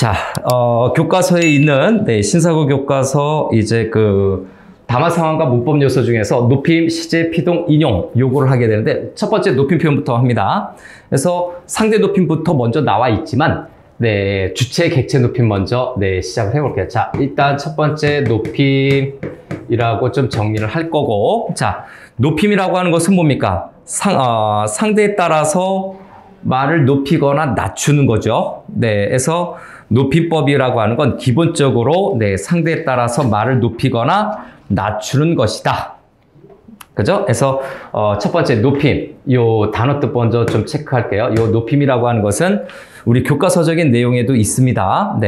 자, 교과서에 있는 신사고 교과서 이제 그 담화 상황과 문법 요소 중에서 높임, 시제, 피동, 인용 요거를 하게 되는데 첫 번째 높임 표현부터 합니다. 그래서 상대 높임부터 먼저 나와 있지만 주체, 객체 높임 먼저 시작을 해볼게요. 자, 일단 첫 번째 높임이라고 좀 정리를 할 거고, 자, 높임이라고 하는 것은 뭡니까? 상대에 따라서 말을 높이거나 낮추는 거죠. 그래서 높임법이라고 하는 건 기본적으로 상대에 따라서 말을 높이거나 낮추는 것이다. 그죠? 그래서 첫 번째 높임, 요 단어 뜻 먼저 좀 체크할게요. 요 높임이라고 하는 것은 우리 교과서적인 내용에도 있습니다.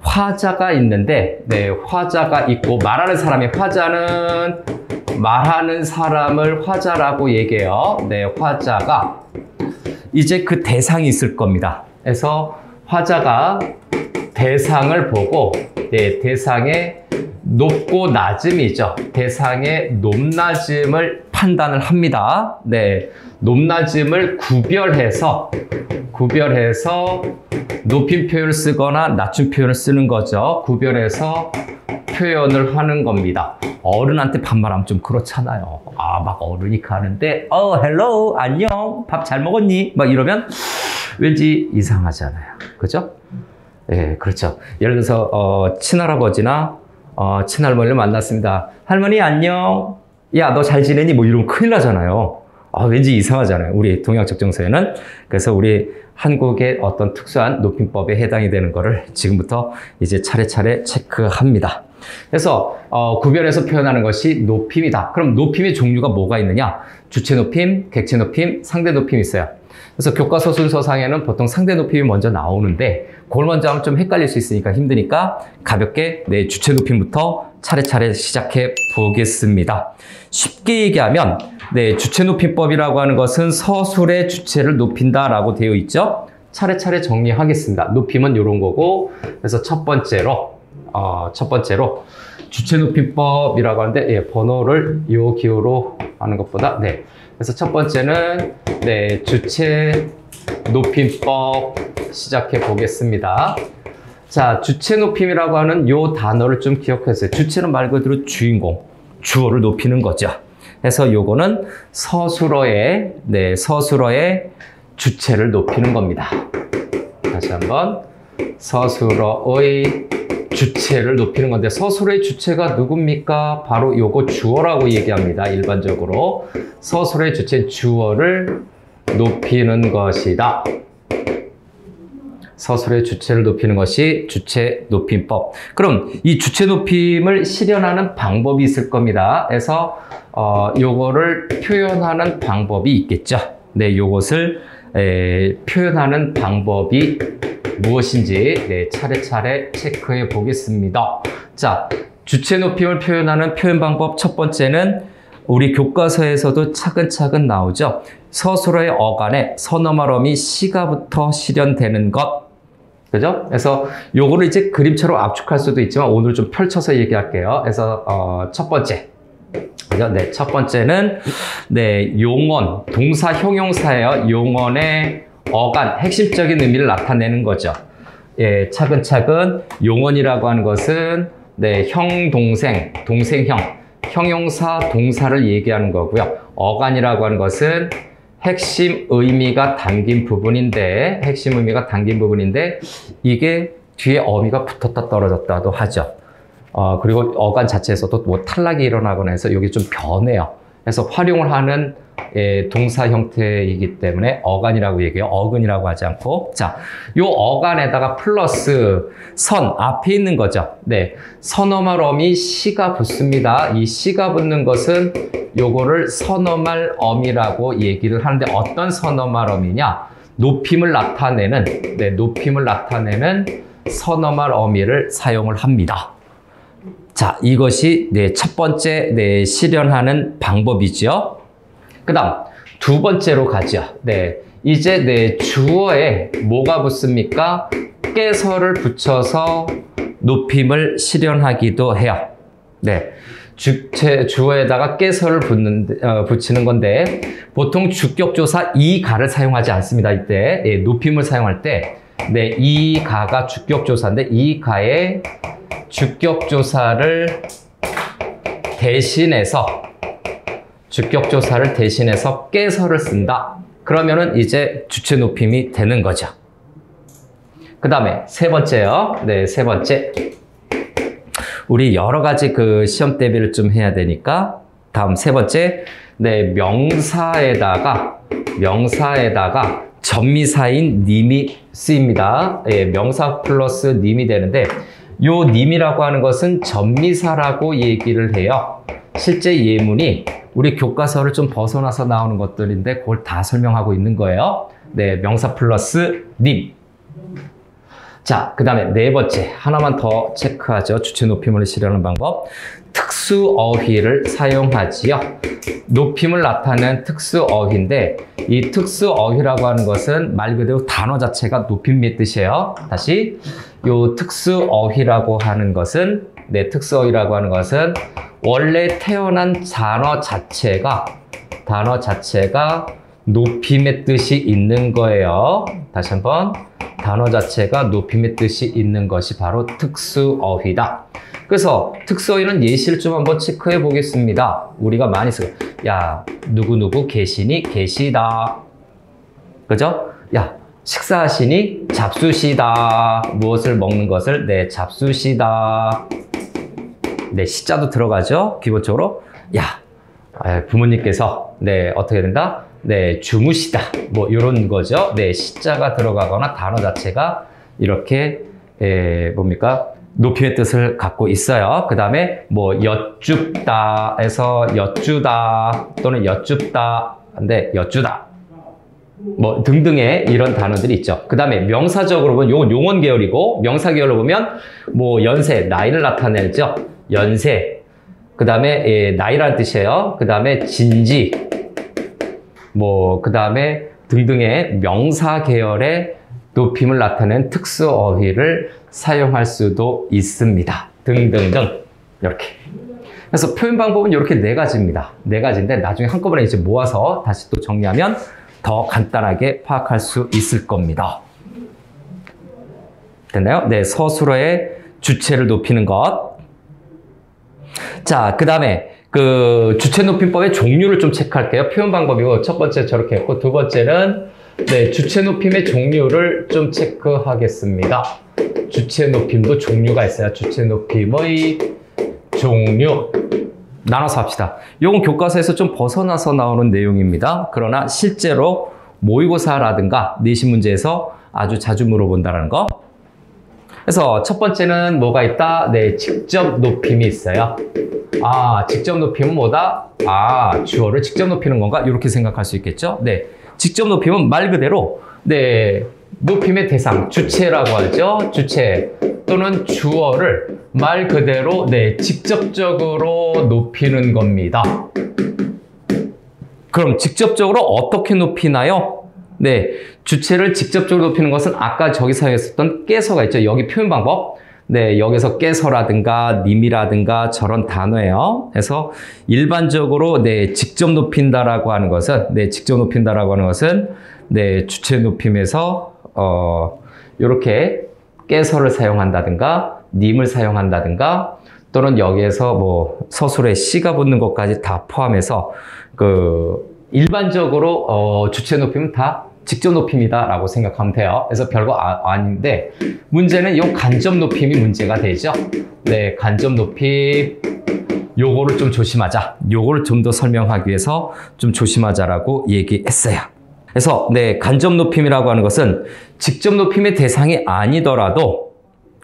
화자가 있는데, 화자가 있고 말하는 사람이 화자는 말하는 사람을 화자라고 얘기해요. 화자가 이제 그 대상이 있을 겁니다. 그래서 화자가 대상을 보고 대상의 높고 낮음이죠. 대상의 높낮음을 판단을 합니다. 높낮음을 구별해서 높임 표현을 쓰거나 낮춤 표현을 쓰는 거죠. 구별해서 표현을 하는 겁니다. 어른한테 반말하면 좀 그렇잖아요. 막 어른이 가는데 헬로 안녕 밥 잘 먹었니? 막 이러면 왠지 이상하잖아요. 그죠? 그렇죠. 예를 들어서 친할아버지나 친할머니를 만났습니다. 할머니 안녕. 야, 너 잘 지내니? 뭐 이러면 큰일 나잖아요. 왠지 이상하잖아요. 우리 동양적정서에는. 그래서 우리 한국의 어떤 특수한 높임법에 해당이 되는 거를 지금부터 이제 차례차례 체크합니다. 그래서 구별해서 표현하는 것이 높임이다. 그럼 높임의 종류가 뭐가 있느냐? 주체 높임, 객체 높임, 상대 높임이 있어요. 그래서 교과서 순서상에는 보통 상대 높임이 먼저 나오는데 그걸 먼저 하면 좀 헷갈릴 수 있으니까 힘드니까 가볍게 주체 높임부터 차례차례 시작해 보겠습니다. 쉽게 얘기하면 주체 높임법이라고 하는 것은 서술의 주체를 높인다라고 되어 있죠. 차례차례 정리하겠습니다. 높임은 이런 거고, 그래서 첫 번째로 주체 높임법이라고 하는데 번호를 요 기호로 하는 것보다 그래서 첫 번째는 주체 높임법 시작해 보겠습니다. 자, 주체 높임이라고 하는 요 단어를 좀 기억하세요. 주체는 말 그대로 주인공, 주어를 높이는 거죠. 그래서 요거는 서술어의 주체를 높이는 겁니다. 다시 한번 서술어의 주체를 높이는 건데 서술의 주체가 누굽니까? 바로 요거 주어라고 얘기합니다. 일반적으로 서술의 주체 주어를 높이는 것이다. 서술의 주체를 높이는 것이 주체 높임법. 그럼 이 주체 높임을 실현하는 방법이 있을 겁니다. 그래서 요거를 표현하는 방법이 있겠죠. 요것을 표현하는 방법이 무엇인지 차례차례 체크해 보겠습니다. 자, 주체 높임을 표현하는 표현 방법 첫 번째는 우리 교과서에서도 차근차근 나오죠. 서술어의 어간에 서너말어미 시가부터 실현되는 것. 그죠? 그래서 요거를 이제 그림처럼 압축할 수도 있지만 오늘 좀 펼쳐서 얘기할게요. 그래서 첫 번째. 그죠? 첫 번째는 용언, 동사 형용사예요. 용언의 어간, 핵심적인 의미를 나타내는 거죠. 차근차근 용언이라고 하는 것은 형, 동생, 동생형, 형용사, 동사를 얘기하는 거고요. 어간이라고 하는 것은 핵심 의미가 담긴 부분인데 이게 뒤에 어미가 붙었다 떨어졌다도 하죠. 그리고 어간 자체에서도 뭐 탈락이 일어나거나 해서 여기 좀 변해요. 그래서 활용을 하는 동사 형태이기 때문에 어간이라고 얘기해요. 어근이라고 하지 않고. 자, 요 어간에다가 플러스 선 앞에 있는 거죠. 선어말 어미 시가 붙습니다. 이 시가 붙는 것은 요거를 선어말 어미라고 얘기를 하는데 어떤 선어말 어미냐? 높임을 나타내는 선어말 어미를 사용을 합니다. 자, 이것이 첫 번째 실현하는 방법이죠. 그 다음 두 번째로 가죠. 이제 주어에 뭐가 붙습니까? 깨서를 붙여서 높임을 실현하기도 해요. 주어에다가 깨서를 붙이는 건데 보통 주격조사 이가를 사용하지 않습니다. 이때 높임을 사용할 때 네, 이 가가 주격조사인데 이 가의 주격조사를 대신해서 깨서를 쓴다. 그러면은 이제 주체 높임이 되는 거죠. 그 다음에 세 번째요. 네, 세 번째. 우리 여러 가지 그 시험 대비를 좀 해야 되니까 다음 세 번째. 네, 명사에다가 전미사인 님이 쓰입니다. 예, 명사 플러스 님이 되는데 요 님이라고 하는 것은 전미사라고 얘기를 해요. 실제 예문이 우리 교과서를 좀 벗어나서 나오는 것들인데 그걸 다 설명하고 있는 거예요. 네, 명사 플러스 님. 자, 그 다음에 네 번째 하나만 더 체크하죠. 주체 높임을 실현하는 방법. 특수어휘를 사용하지요. 높임을 나타내는 특수어휘인데 이 특수어휘라고 하는 것은 말 그대로 단어 자체가 높임의 뜻이에요. 다시 요 특수어휘라고 하는 것은 원래 태어난 단어 자체가 높임의 뜻이 있는 거예요. 다시 한번 단어 자체가 높임의 뜻이 있는 것이 바로 특수어휘다. 그래서 특수어휘는 예시를 좀 한번 체크해 보겠습니다. 우리가 많이 쓰고 야 누구누구 계시니 계시다. 그죠? 야 식사하시니 잡수시다. 무엇을 먹는 것을 네 잡수시다. 네 시자도 들어가죠. 기본적으로 야 부모님께서 네 어떻게 된다? 네 주무시다. 뭐 이런 거죠. 네 시자가 들어가거나 단어 자체가 이렇게 뭡니까? 높임의 뜻을 갖고 있어요. 그 다음에 뭐 여쭙다에서 여쭈다 또는 여쭙다 근데 여쭈다 뭐 등등의 이런 단어들이 있죠. 그 다음에 명사적으로 보면 요건 용언 계열이고 명사 계열로 보면 뭐 연세 나이를 나타내죠. 연세 그 다음에 나이라는 뜻이에요. 그 다음에 진지 뭐 그 다음에 등등의 명사 계열의 높임을 나타내는 특수어휘를 사용할 수도 있습니다. 등등등 이렇게. 그래서 표현 방법은 이렇게 네 가지입니다. 네 가지인데 나중에 한꺼번에 이제 모아서 다시 또 정리하면 더 간단하게 파악할 수 있을 겁니다. 됐나요? 네, 서술어의 주체를 높이는 것. 자, 그 다음에 그 주체 높임법의 종류를 좀 체크할게요. 표현 방법이고 첫 번째 저렇게 했고 두 번째는 네, 주체 높임의 종류를 좀 체크하겠습니다. 주체 높임도 종류가 있어요. 주체 높임의 종류 나눠서 합시다. 이건 교과서에서 좀 벗어나서 나오는 내용입니다. 그러나 실제로 모의고사라든가 내신 문제에서 아주 자주 물어본다는 거. 그래서 첫 번째는 뭐가 있다? 네, 직접 높임이 있어요. 아, 직접 높임은 뭐다? 아, 주어를 직접 높이는 건가? 이렇게 생각할 수 있겠죠? 네, 직접 높임은 말 그대로 네, 높임의 대상, 주체라고 하죠. 주체 또는 주어를 말 그대로 네, 직접적으로 높이는 겁니다. 그럼 직접적으로 어떻게 높이나요? 네, 주체를 직접적으로 높이는 것은 아까 저기 사용했었던 깨서가 있죠. 여기 표현 방법. 네, 여기서 깨서라든가 님이라든가 저런 단어예요. 그래서 일반적으로 네, 직접 높인다라고 하는 것은 네, 주체 높임에서 이렇게 깨서를 사용한다든가 님을 사용한다든가 또는 여기에서 뭐 서술에 시가 붙는 것까지 다 포함해서 그 일반적으로 주체 높임은 다 직접 높임이다 라고 생각하면 돼요. 그래서 별거 아닌데 문제는 이 간접 높임이 문제가 되죠. 네, 간접 높임 요거를 좀 조심하자. 요거를 좀 더 설명하기 위해서 좀 조심하자라고 얘기했어요. 그래서 네, 간접 높임이라고 하는 것은 직접 높임의 대상이 아니더라도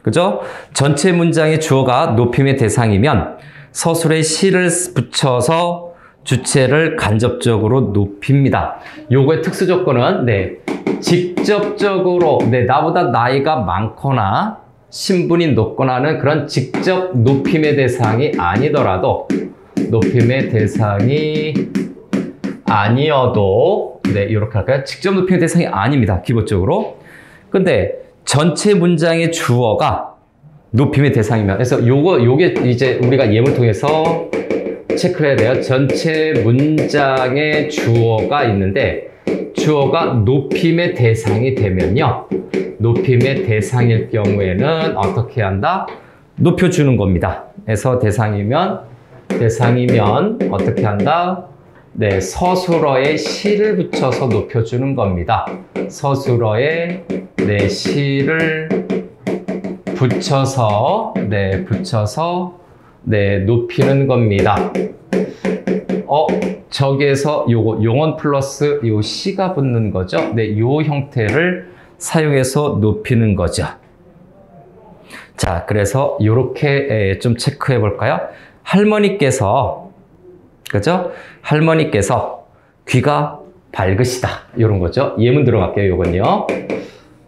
그죠? 전체 문장의 주어가 높임의 대상이면 서술에 시를 붙여서 주체를 간접적으로 높입니다. 요거의 특수 조건은 네, 직접적으로 네, 나보다 나이가 많거나 신분이 높거나는 그런 직접 높임의 대상이 아니더라도 높임의 대상이 아니어도 네, 이렇게 할까요? 직접 높임의 대상이 아닙니다. 기본적으로. 근데 전체 문장의 주어가 높임의 대상이면 그래서 요게 이제 우리가 예문을 통해서 체크를 해야 돼요. 전체 문장의 주어가 있는데 주어가 높임의 대상이 되면요. 높임의 대상일 경우에는 어떻게 한다? 높여주는 겁니다. 그래서 대상이면 어떻게 한다? 네, 서술어에 시를 붙여서 높여주는 겁니다. 서술어에 네, 시를 붙여서 높이는 겁니다. 저기에서 요거 용언 플러스 요 시가 붙는 거죠. 네, 요 형태를 사용해서 높이는 거죠. 자, 그래서 요렇게 좀 체크해 볼까요? 할머니께서, 그죠? 할머니께서 귀가 밝으시다. 요런 거죠. 예문 들어갈게요, 요건요.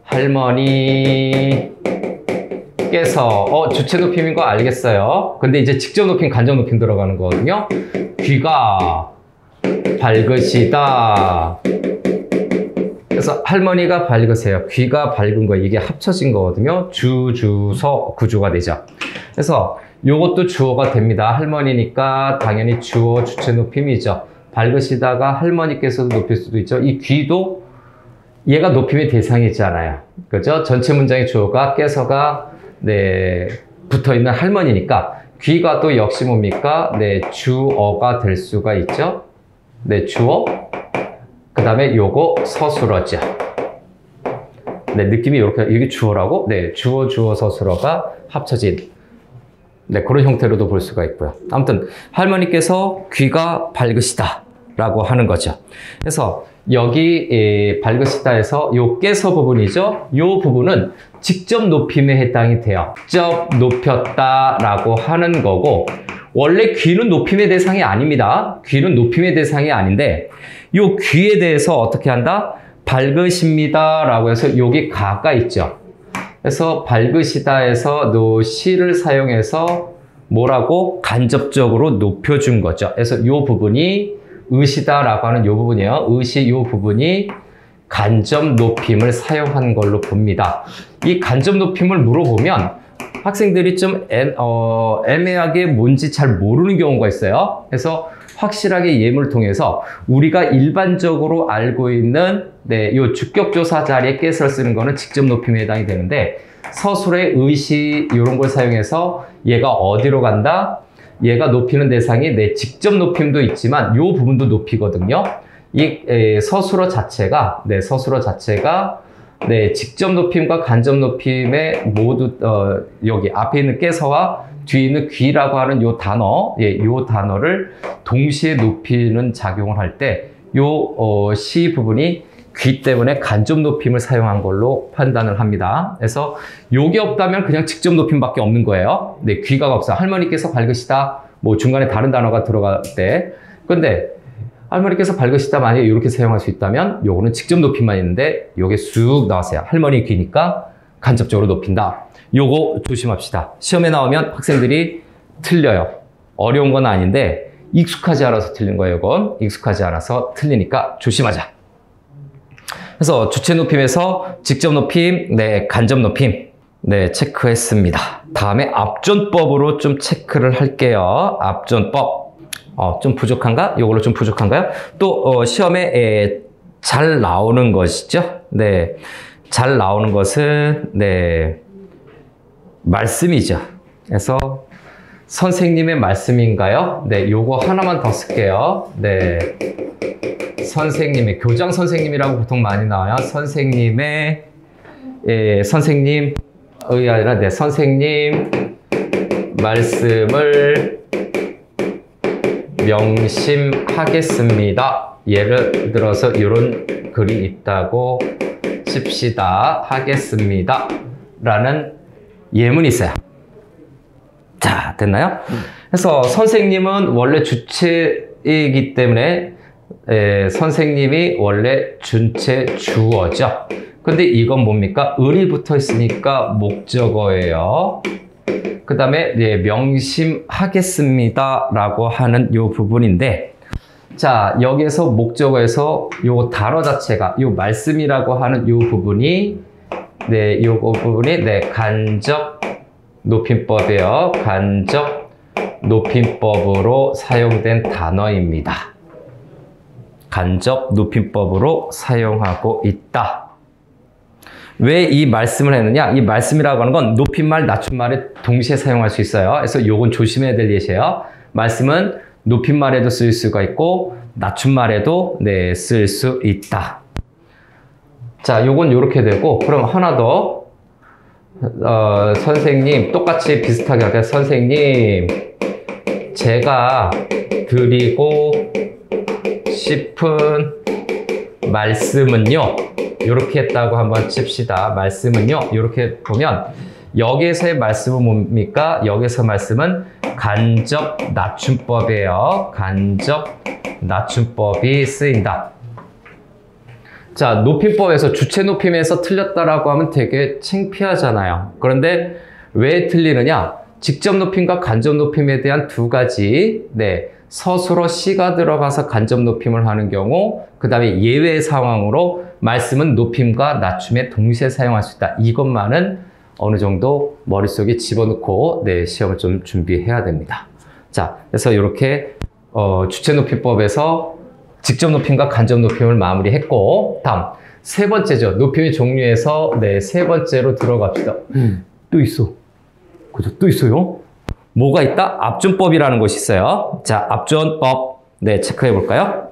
할머니께서, 주체 높임인 거 알겠어요. 근데 이제 직접 높임, 간접 높임 들어가는 거거든요. 귀가 밝으시다. 그래서 할머니가 밝으세요. 귀가 밝은 거, 이게 합쳐진 거거든요. 주서 구주가 되죠. 그래서 요것도 주어가 됩니다. 할머니니까 당연히 주어 주체 높임이죠. 밝으시다가 할머니께서도 높일 수도 있죠. 이 귀도 얘가 높임의 대상이잖아요. 그죠? 전체 문장의 주어가 깨서가 네, 붙어 있는 할머니니까 귀가 또 역시 뭡니까? 네, 주어가 될 수가 있죠. 네, 주어. 그 다음에 요거 서술어죠. 네, 느낌이 이렇게, 이게 주어라고? 네, 주어 서술어가 합쳐진 네, 그런 형태로도 볼 수가 있고요. 아무튼 할머니께서 귀가 밝으시다 라고 하는 거죠. 그래서 여기 밝으시다에서 요 깨서 부분이죠. 요 부분은 직접 높임에 해당이 돼요. 직접 높였다 라고 하는 거고, 원래 귀는 높임의 대상이 아닙니다. 귀는 높임의 대상이 아닌데 요 귀에 대해서 어떻게 한다? 밝으십니다 라고 해서 여기 가가 있죠. 그래서 밝으시다 해서 시를 사용해서 뭐라고? 간접적으로 높여준 거죠. 그래서 이 부분이 으시다 라고 하는 이 부분이에요. 으시 이 부분이 간접 높임을 사용한 걸로 봅니다. 이 간접 높임을 물어보면 학생들이 좀 애매하게 뭔지 잘 모르는 경우가 있어요. 그래서 확실하게 예문을 통해서 우리가 일반적으로 알고 있는 네, 이 주격조사 자리에 깨서를 쓰는 거는 직접 높임에 해당이 되는데, 서술의 의시 이런 걸 사용해서 얘가 어디로 간다? 얘가 높이는 대상이 네, 직접 높임도 있지만 이 부분도 높이거든요. 이 서술어 자체가 네, 직접 높임과 간접 높임에 모두 여기 앞에 있는 깨서와 뒤에 있는 귀라고 하는 요 단어, 요 단어를 동시에 높이는 작용을 할 때 요 시 부분이 귀 때문에 간접 높임을 사용한 걸로 판단을 합니다. 그래서 요게 없다면 그냥 직접 높임밖에 없는 거예요. 네, 귀가 없어. 할머니께서 밝으시다. 뭐 중간에 다른 단어가 들어갈 때. 근데 할머니께서 밝으시다 만약에 이렇게 사용할 수 있다면 요거는 직접 높임만 있는데 요게 쑥 나왔어요. 할머니 귀니까 간접적으로 높인다. 요거 조심합시다. 시험에 나오면 학생들이 틀려요. 어려운 건 아닌데 익숙하지 않아서 틀린 거예요. 이건 익숙하지 않아서 틀리니까 조심하자. 그래서 주체 높임에서 직접 높임, 네, 간접 높임, 네, 체크했습니다. 다음에 앞존법으로 좀 체크를 할게요. 앞존법. 좀 부족한가? 요걸로 좀 부족한가요? 또 시험에 잘 나오는 것이죠. 네, 잘 나오는 것은 네, 말씀이죠. 그래서 선생님의 말씀인가요? 네, 요거 하나만 더 쓸게요. 네, 선생님의, 교장 선생님이라고 보통 많이 나와요. 선생님의, 선생님의 아니라 네, 선생님 말씀을 명심하겠습니다. 예를 들어서 이런 글이 있다고 칩시다. 하겠습니다. 라는 예문이 있어요. 자, 됐나요? 그래서 선생님은 원래 주체이기 때문에 선생님이 원래 준체 주어죠. 근데 이건 뭡니까? 을이 붙어 있으니까 목적어예요. 그 다음에 명심하겠습니다 라고 하는 요 부분인데, 자, 여기에서 목적어에서 요 단어 자체가 요 말씀이라고 하는 요 부분이 네, 요 부분이 네, 간접 높임법이에요. 간접 높임법으로 사용된 단어입니다. 간접 높임법으로 사용하고 있다. 왜 이 말씀을 했느냐? 이 말씀이라고 하는 건 높임말, 낮춤말에 동시에 사용할 수 있어요. 그래서 요건 조심해야 될 예시예요. 말씀은 높임말에도 쓸 수가 있고 낮춤말에도 네, 쓸 수 있다. 자, 요건 요렇게 되고, 그럼 하나 더. 선생님, 똑같이 비슷하게 할게요. 선생님, 제가 드리고 싶은 말씀은요, 이렇게 했다고 한번 칩시다. 말씀은요, 이렇게 보면 여기에서의 말씀은 뭡니까? 여기서 말씀은 간접 낮춤법이에요. 간접 낮춤법이 쓰인다. 자, 높임법에서 주체 높임에서 틀렸다라고 하면 되게 창피하잖아요. 그런데 왜 틀리느냐? 직접 높임과 간접 높임에 대한 두 가지, 네, 서술어 시가 들어가서 간접 높임을 하는 경우, 그 다음에 예외 상황으로 말씀은 높임과 낮춤에 동시에 사용할 수 있다. 이것만은 어느 정도 머릿속에 집어넣고 네, 시험을 좀 준비해야 됩니다. 자, 그래서 이렇게 주체 높임법에서 직접 높임과 간접 높임을 마무리했고, 다음 세 번째죠. 높임의 종류에서 네, 세 번째로 들어갑시다. 또 있어. 그죠? 또 있어요. 뭐가 있다? 압존법이라는 것이 있어요. 자, 압존법. 네, 체크해 볼까요?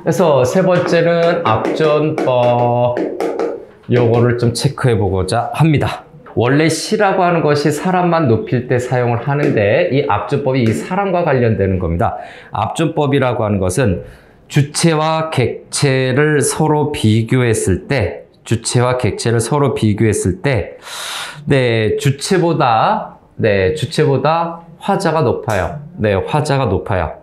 그래서 세 번째는 압존법. 요거를 좀 체크해 보고자 합니다. 원래 시라고 하는 것이 사람만 높일 때 사용을 하는데 이 압존법이 이 사람과 관련되는 겁니다. 압존법이라고 하는 것은 주체와 객체를 서로 비교했을 때 네, 주체보다 화자가 높아요. 네, 화자가 높아요.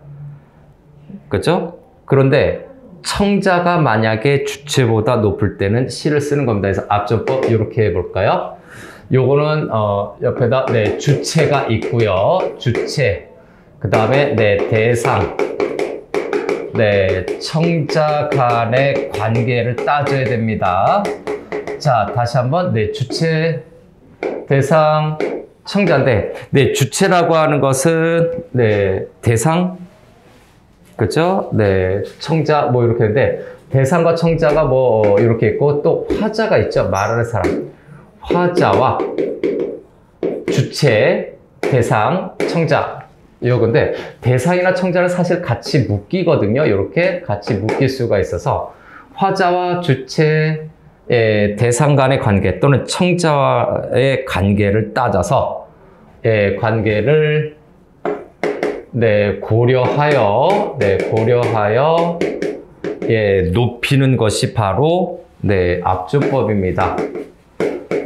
그죠? 그런데 청자가 만약에 주체보다 높을 때는 시를 쓰는 겁니다. 그래서 압존법 이렇게 해볼까요? 요거는 옆에다 네, 주체가 있고요. 주체. 그 다음에 네, 대상. 네, 청자 간의 관계를 따져야 됩니다. 자, 다시 한번 네, 주체, 대상, 청자인데 네, 주체라고 하는 것은 네, 대상, 그죠? 네, 청자 뭐 이렇게 했는데 대상과 청자가 뭐 이렇게 있고 또 화자가 있죠. 말하는 사람. 화자와 주체, 대상, 청자 이건데 대상이나 청자는 사실 같이 묶이거든요. 이렇게 같이 묶일 수가 있어서 화자와 주체, 대상 간의 관계 또는 청자와의 관계를 따져서 관계를 네, 고려하여 높이는 것이 바로 네, 압존법입니다.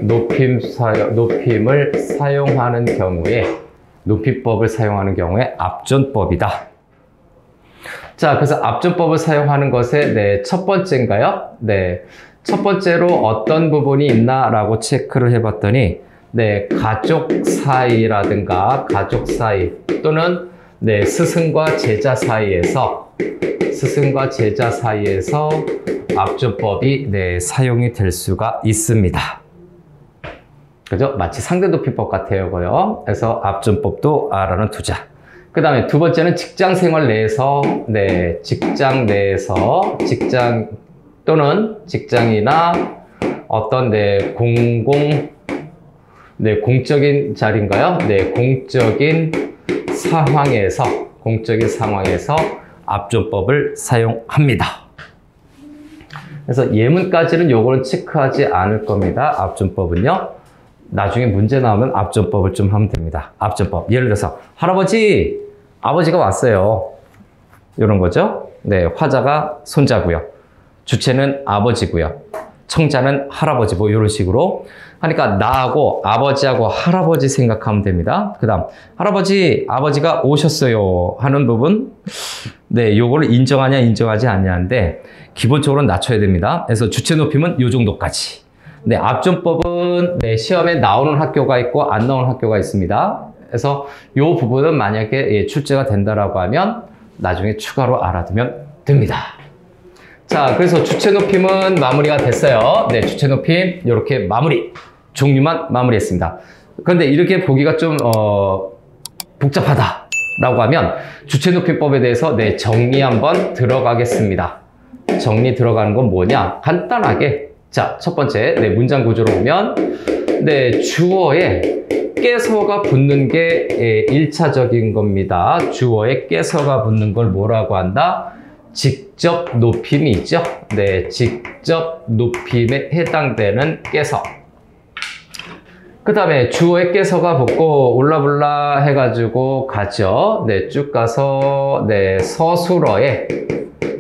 높임을 사용하는 경우에 높이법을 사용하는 경우에 압존법이다. 자, 그래서 압존법을 사용하는 것의 네, 첫 번째인가요? 네, 첫 번째로 어떤 부분이 있나라고 체크를 해봤더니 네, 가족 사이라든가 가족 사이 또는 네, 스승과 제자 사이에서 압존법이 네, 사용이 될 수가 있습니다. 그죠? 마치 상대높이법 같아요. 그래서 압존법도 알아는 두자. 그 다음에 두 번째는 직장 생활 내에서, 네, 직장 또는 직장이나 어떤, 네, 공적인 자리인가요? 네, 공적인 상황에서 압존법을 사용합니다. 그래서 예문까지는 요거는 체크하지 않을 겁니다. 압존법은요. 나중에 문제 나오면 압존법을 좀 하면 됩니다. 압존법. 예를 들어서 아버지가 왔어요. 이런 거죠. 네, 화자가 손자고요. 주체는 아버지고요. 청자는 할아버지 뭐 이런 식으로 하니까 나하고 아버지하고 할아버지 생각하면 됩니다. 그 다음 아버지가 오셨어요 하는 부분 네, 요거를 인정하냐 인정하지 않냐인데 기본적으로 낮춰야 됩니다. 그래서 주체 높임은 요 정도까지. 네, 압존법은 네, 시험에 나오는 학교가 있고 안 나오는 학교가 있습니다. 그래서 이 부분은 만약에 출제가 된다라고 하면 나중에 추가로 알아두면 됩니다. 자, 그래서 주체 높임은 마무리가 됐어요. 네, 주체 높임 이렇게 종류만 마무리했습니다. 그런데 이렇게 보기가 좀 복잡하다. 라고 하면 주체 높임법에 대해서 네, 정리 한번 들어가겠습니다. 정리 들어가는 건 뭐냐? 간단하게 자, 첫 번째 네, 문장 구조로 보면 네, 주어에 깨서가 붙는 게 1차적인 겁니다. 주어에 깨서가 붙는 걸 뭐라고 한다? 직접 높임이 있죠. 네, 직접 높임에 해당되는 깨서. 그 다음에 주어에 깨서가 붙고 올라블라 해가지고 가죠. 네, 쭉 가서 네, 서술어에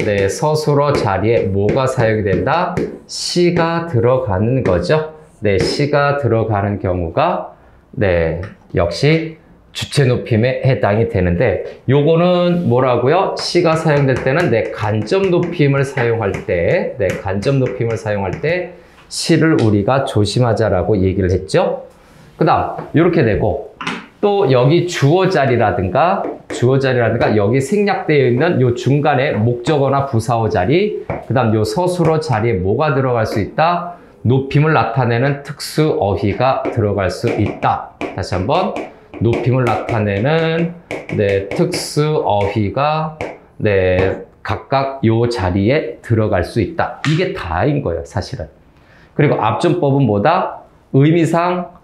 네, 서술어 자리에 뭐가 사용이 된다? 시가 들어가는 거죠. 네, 시가 들어가는 경우가 네, 역시 주체 높임에 해당이 되는데 요거는 뭐라고요? 시가 사용될 때는 네, 간접 높임을 사용할 때 네, 간접 높임을 사용할 때 시를 우리가 조심하자라고 얘기를 했죠. 그 다음 이렇게 되고 또 여기 주어 자리라든가 여기 생략되어 있는 요 중간에 목적어나 부사어 자리 그 다음 요 서술어 자리에 뭐가 들어갈 수 있다? 높임을 나타내는 특수 어휘가 들어갈 수 있다. 다시 한번 높임을 나타내는 네, 특수 어휘가 네, 각각 요 자리에 들어갈 수 있다. 이게 다인 거예요, 사실은. 그리고 앞전법은 뭐다? 의미상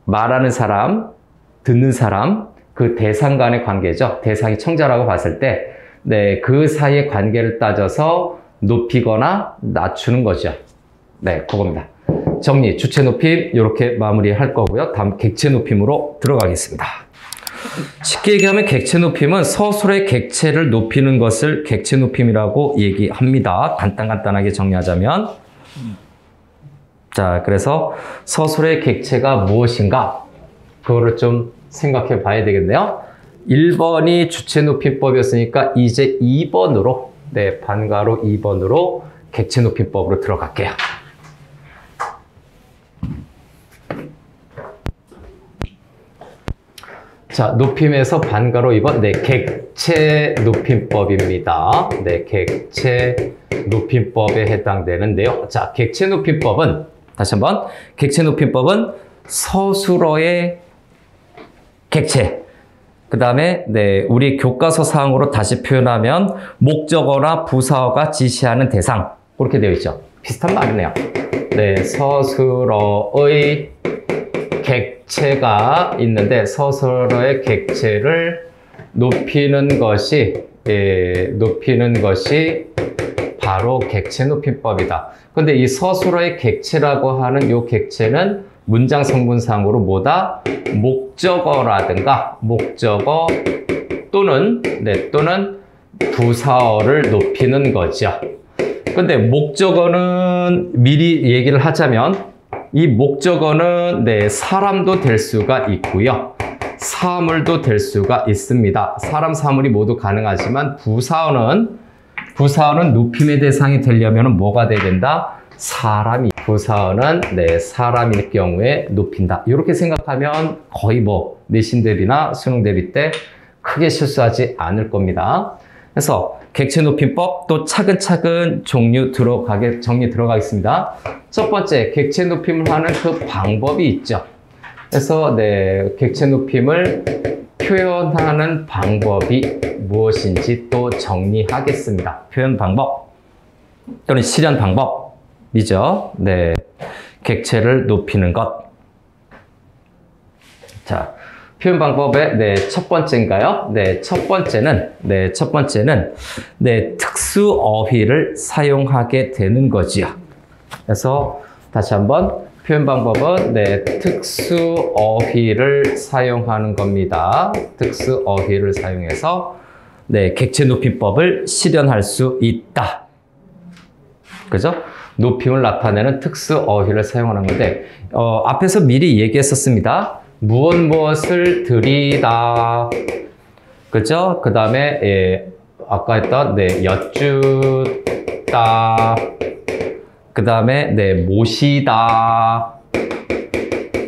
말하는 사람, 듣는 사람, 그 대상 간의 관계죠. 대상이 청자라고 봤을 때 네, 그 사이의 관계를 따져서 높이거나 낮추는 거죠. 네, 그겁니다. 정리, 주체 높임 이렇게 마무리할 거고요. 다음 객체 높임으로 들어가겠습니다. 쉽게 얘기하면 객체 높임은 서술의 객체를 높이는 것을 객체 높임이라고 얘기합니다. 간단하게 정리하자면 자, 그래서 서술의 객체가 무엇인가? 그거를 좀 생각해 봐야 되겠네요. 1번이 주체 높임법이었으니까 이제 2번으로 네, 반가로 2번으로 객체 높임법으로 들어갈게요. 자, 높임에서 반가로 2번, 네, 객체 높임법입니다. 네, 객체 높임법에 해당되는데요. 자, 객체 높임법은, 다시 한번, 객체 높임법은 서술어의 객체, 그 다음에, 네, 우리 교과서 사항으로 다시 표현하면, 목적어나 부사어가 지시하는 대상, 그렇게 되어 있죠. 비슷한 말이네요. 네, 서술어의 객체가 있는데 서술어의 객체를 높이는 것이 바로 객체 높임법이다. 근데 이 서술어의 객체라고 하는 이 객체는 문장 성분상으로 뭐다? 목적어라든가 목적어 또는 부사어를 높이는 거죠. 근데 목적어는 미리 얘기를 하자면 이 목적어는 네, 사람도 될 수가 있고요. 사물도 될 수가 있습니다. 사람, 사물이 모두 가능하지만 부사어는 높임의 대상이 되려면 뭐가 돼야 된다? 사람이. 부사어는 네, 사람일 경우에 높인다. 이렇게 생각하면 거의 뭐 내신 대비나 수능 대비 때 크게 실수하지 않을 겁니다. 그래서 객체 높임법 또 차근차근 정리 들어가겠습니다. 첫 번째, 객체 높임을 하는 그 방법이 있죠. 그래서 네, 객체 높임을 표현하는 방법이 무엇인지 또 정리하겠습니다. 표현 방법 또는 실현 방법이죠. 네, 객체를 높이는 것. 자, 표현 방법의 네, 첫 번째인가요? 네, 첫 번째는 특수 어휘를 사용하게 되는 거지요. 그래서 다시 한번 표현 방법은 네, 특수 어휘를 사용하는 겁니다. 특수 어휘를 사용해서 네, 객체 높임법을 실현할 수 있다. 그죠? 높임을 나타내는 특수 어휘를 사용하는 건데 앞에서 미리 얘기했었습니다. 무엇을 들이다. 그죠? 그 다음에 아까 했던 네, 여쭈다. 그 다음에 네, 모시다.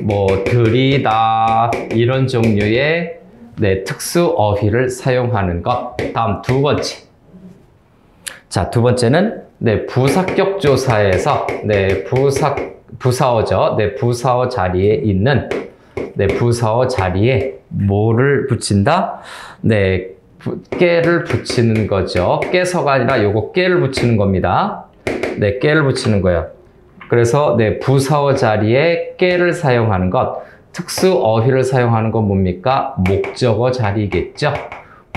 뭐 들이다. 이런 종류의 네, 특수 어휘를 사용하는 것. 다음 두 번째. 자, 두 번째는 네, 부사격 조사에서 네, 부사어죠. 네, 부사어 자리에 있는 네, 부사어 자리에 뭐를 붙인다? 네, 깨를 붙이는 거죠. 깨서가 아니라 요거 깨를 붙이는 겁니다. 네, 깨를 붙이는 거예요. 그래서 네, 부사어 자리에 깨를 사용하는 것, 특수 어휘를 사용하는 건 뭡니까? 목적어 자리겠죠.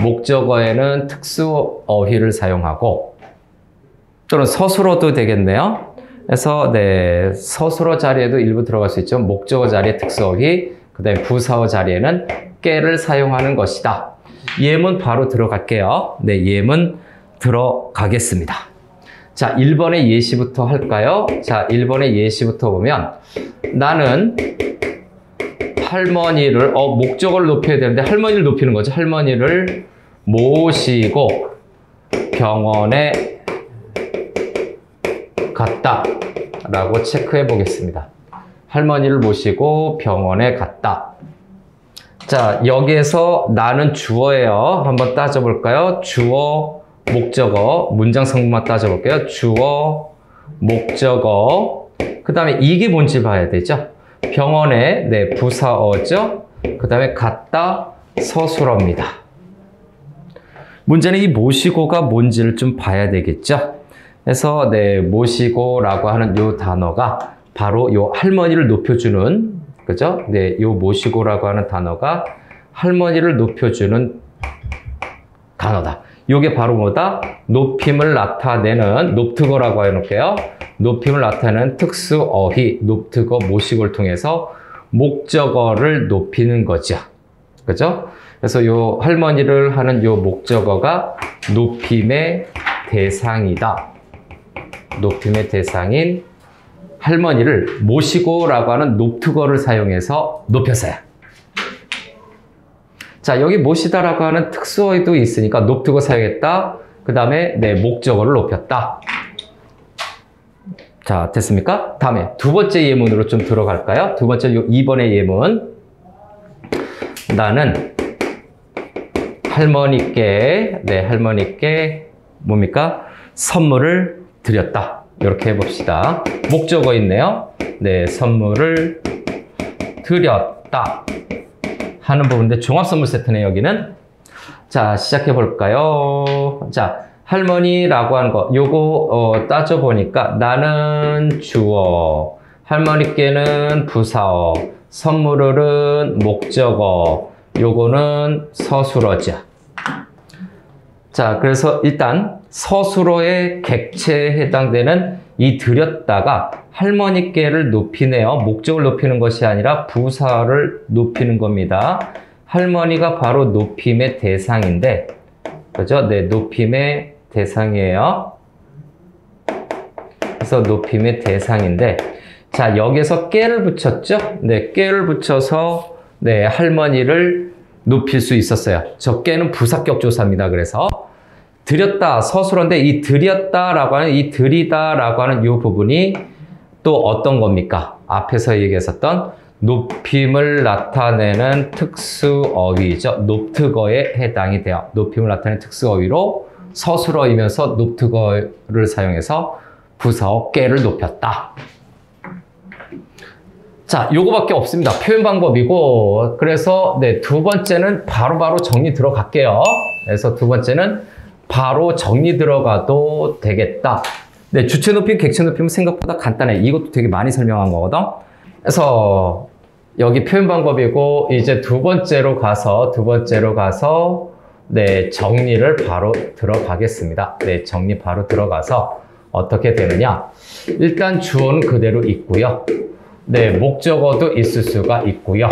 목적어에는 특수 어휘를 사용하고 또는 서술어도 되겠네요. 그래서 네, 서술어 자리에도 일부 들어갈 수 있죠. 목적어 자리에 특수 어휘, 그 다음에 부사어 자리에는 깨를 사용하는 것이다. 예문 바로 들어갈게요. 네, 예문 들어가겠습니다. 자, 1번의 예시부터 할까요? 자, 1번의 예시부터 보면 나는 할머니를, 목적어를 높여야 되는데 할머니를 높이는 거죠. 할머니를 모시고 병원에 갔다 라고 체크해 보겠습니다. 할머니를 모시고 병원에 갔다. 자, 여기에서 나는 주어예요. 한번 따져볼까요? 주어, 목적어, 문장 성분만 따져볼게요. 주어, 목적어, 그 다음에 이게 뭔지 봐야 되죠. 병원에, 네, 부사어죠. 그 다음에 갔다, 서술어입니다. 문제는 이 모시고가 뭔지를 좀 봐야 되겠죠. 그래서 네, 모시고라고 하는 요 단어가 바로 요 할머니를 높여주는, 그죠? 네, 요 모시고라고 하는 단어가 할머니를 높여주는 단어다. 요게 바로 뭐다? 높임을 나타내는, 높특어라고 해놓을게요. 높임을 나타내는 특수 어휘, 높특어, 모시고를 통해서 목적어를 높이는 거죠. 그죠? 그래서 요 할머니를 하는 요 목적어가 높임의 대상이다. 높임의 대상인 할머니를 모시고라고 하는 높특어를 사용해서 높였어요. 자, 여기 모시다라고 하는 특수어휘도 있으니까 높특어 사용했다. 그 다음에 네, 목적어를 높였다. 자, 됐습니까? 다음에 두 번째 예문으로 좀 들어갈까요? 두 번째 요 2번의 예문. 나는 할머니께, 네, 할머니께 뭡니까? 선물을 드렸다. 이렇게 해봅시다. 목적어 있네요. 네, 선물을 드렸다. 하는 부분인데 종합선물 세트네, 여기는. 자, 시작해 볼까요? 자, 할머니라고 하는 거, 요거 따져보니까 나는 주어, 할머니께는 부사어, 선물은 목적어, 요거는 서술어죠. 자, 그래서 일단 서술어의 객체에 해당되는 이 드렸다가 할머니께를 높이네요. 목적을 높이는 것이 아니라 부사를 높이는 겁니다. 할머니가 바로 높임의 대상인데, 그죠? 네, 높임의 대상이에요. 그래서 높임의 대상인데, 자, 여기서 깨를 붙였죠? 네, 깨를 붙여서, 네, 할머니를 높일 수 있었어요. 저 깨는 부사격 조사입니다. 그래서. 드렸다, 서술어인데 이 드렸다라고 하는, 이 드리다라고 하는 이 부분이 또 어떤 겁니까? 앞에서 얘기했었던 높임을 나타내는 특수어휘죠. 높특어에 해당이 돼요. 높임을 나타내는 특수어휘로 서술어이면서 높특어를 사용해서 부사어 깨를 높였다. 자, 요거밖에 없습니다. 표현 방법이고, 그래서 네, 두 번째는 바로바로 정리 들어갈게요. 그래서 두 번째는 바로 정리 들어가도 되겠다. 네, 주체 높임, 객체 높임은 생각보다 간단해. 이것도 되게 많이 설명한 거거든. 그래서 여기 표현 방법이고, 이제 두 번째로 가서 네, 정리를 바로 들어가겠습니다. 네, 정리 바로 들어가서 어떻게 되느냐. 일단 주어는 그대로 있고요. 네, 목적어도 있을 수가 있고요.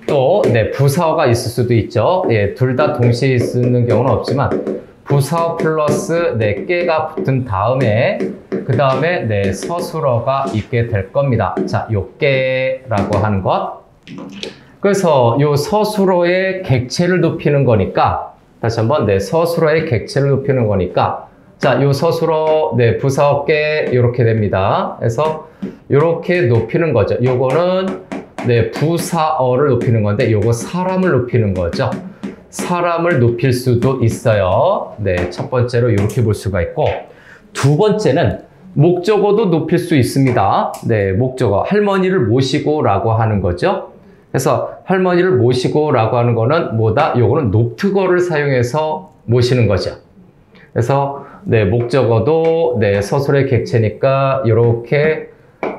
또, 네, 부사어가 있을 수도 있죠. 예, 둘 다 동시에 있는 경우는 없지만, 부사어 플러스 네, 깨가 붙은 다음에, 그 다음에 네, 서술어가 있게 될 겁니다. 자, 요 깨라고 하는 것. 그래서 요 서술어의 객체를 높이는 거니까, 다시 한번, 네, 서술어의 객체를 높이는 거니까, 자, 요 서술어, 네, 부사어 깨, 요렇게 됩니다. 그래서, 요렇게 높이는 거죠. 요거는, 네, 부사어를 높이는 건데, 요거 사람을 높이는 거죠. 사람을 높일 수도 있어요. 네, 첫 번째로 이렇게 볼 수가 있고, 두 번째는 목적어도 높일 수 있습니다. 네, 목적어. 할머니를 모시고 라고 하는 거죠. 그래서 할머니를 모시고라고 하는 거는 뭐다? 요거는 녹특어를 사용해서 모시는 거죠. 그래서 네, 목적어도 네, 서술의 객체니까 이렇게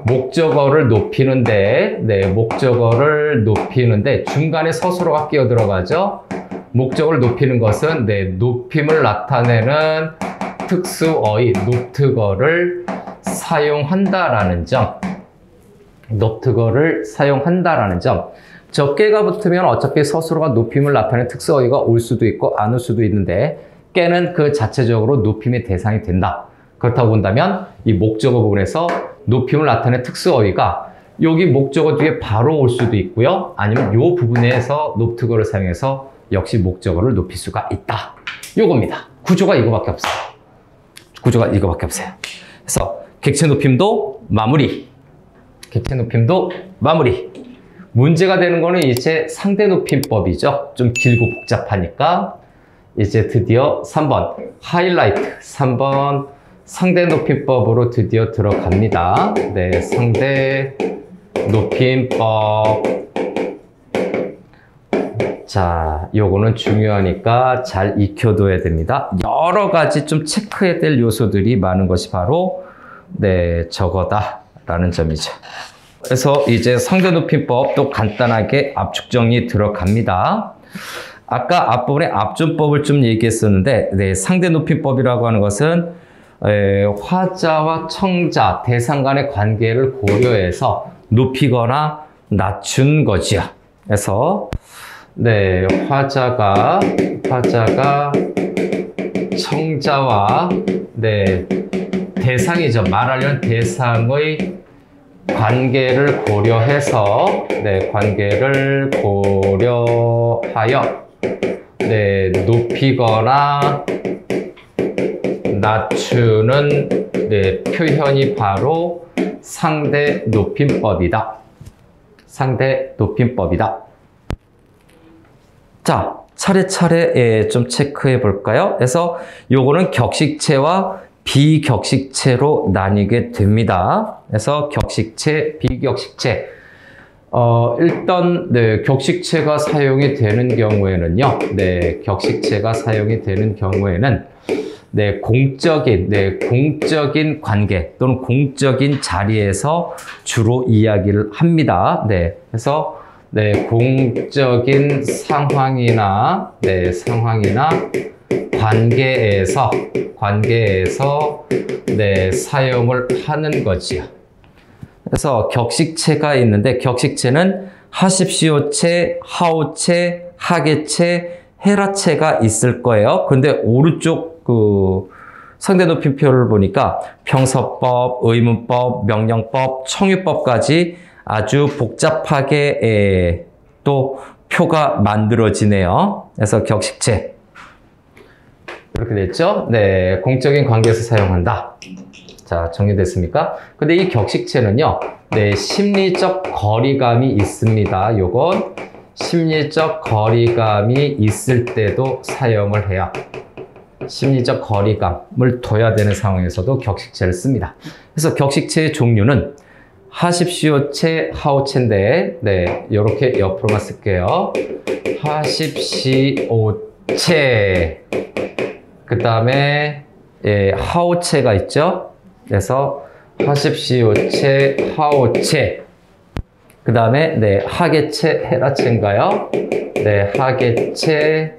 목적어를 높이는데 네, 목적어를 높이는데 중간에 서술어가 끼어 들어가죠. 목적어를 높이는 것은 네, 높임을 나타내는 특수어의 녹특어를 사용한다라는 점. 녹특어를 사용한다라는 점. 적게가 붙으면 어차피 서술어가 높임을 나타내는 특수어휘가 올 수도 있고 안 올 수도 있는데 깨는 그 자체적으로 높임의 대상이 된다. 그렇다고 본다면 이 목적어 부분에서 높임을 나타내는 특수어휘가 여기 목적어 뒤에 바로 올 수도 있고요. 아니면 이 부분에서 녹특어를 사용해서 역시 목적어를 높일 수가 있다. 요겁니다. 구조가 이거밖에 없어요. 구조가 이거밖에 없어요. 그래서 객체 높임도 마무리. 객체 높임도 마무리. 문제가 되는 거는 이제 상대 높임법이죠. 좀 길고 복잡하니까 이제 드디어 3번 하이라이트 3번 상대 높임법으로 드디어 들어갑니다. 네, 상대 높임법. 자, 요거는 중요하니까 잘 익혀둬야 됩니다. 여러 가지 좀 체크해야 될 요소들이 많은 것이 바로 네, 저거다라는 점이죠. 그래서 이제 상대 높임법 또 간단하게 압축 정리 들어갑니다. 아까 앞부분에 압존법을 좀 얘기했었는데 네, 상대 높임법이라고 하는 것은 화자와 청자, 대상 간의 관계를 고려해서 높이거나 낮춘 거지요. 그래서 네, 화자가 청자와 네, 대상이죠. 말하려는 대상의 관계를 고려해서 네, 관계를 고려하여 네, 높이거나 낮추는 네, 표현이 바로 상대 높임법이다. 상대 높임법이다. 자, 차례차례 좀 체크해 볼까요? 그래서 요거는 격식체와 비격식체로 나뉘게 됩니다. 그래서 격식체, 비격식체. 일단 네, 격식체가 사용이 되는 경우에는요. 네, 격식체가 사용이 되는 경우에는 네, 공적인 관계 또는 공적인 자리에서 주로 이야기를 합니다. 네, 그래서 네, 공적인 상황이나 관계에서 네, 사용을 하는 거지요. 그래서 격식체가 있는데 격식체는 하십시오체, 하오체, 하계체, 헤라체가 있을 거예요. 근데 오른쪽 그 상대 높임표를 보니까 평서법, 의문법, 명령법, 청유법까지 아주 복잡하게 또 표가 만들어지네요. 그래서 격식체 이렇게 됐죠? 네, 공적인 관계에서 사용한다. 자, 정리됐습니까? 근데 이 격식체는요, 네, 심리적 거리감이 있습니다. 요건 심리적 거리감이 있을 때도 사용을 해요. 심리적 거리감을 둬야 되는 상황에서도 격식체를 씁니다. 그래서 격식체의 종류는 하십시오체, 하오체인데, 네, 요렇게 옆으로만 쓸게요. 하십시오체. 그 다음에, 예, 하오체가 있죠? 그래서 하십시오체, 하오체. 그 다음에, 네, 하계체, 헤라체인가요? 네, 하계체,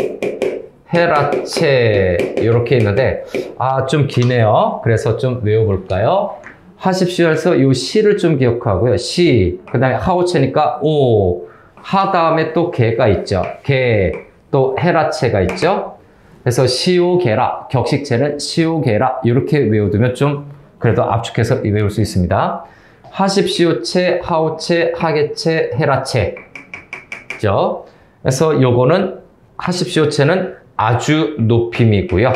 헤라체. 요렇게 있는데, 아, 좀 기네요. 그래서 좀 외워볼까요? 하십시오에서 이 시를 좀 기억하고요. 시, 그 다음에 하오체니까 오, 하 다음에 또 개가 있죠. 개, 또 헤라체가 있죠. 그래서 시오게라, 격식체는 시오게라 이렇게 외워두면 좀 그래도 압축해서 외울 수 있습니다. 하십시오체, 하오체, 하계체, 헤라체. 그죠? 그래서 요거는 하십시오체는 아주 높임이고요.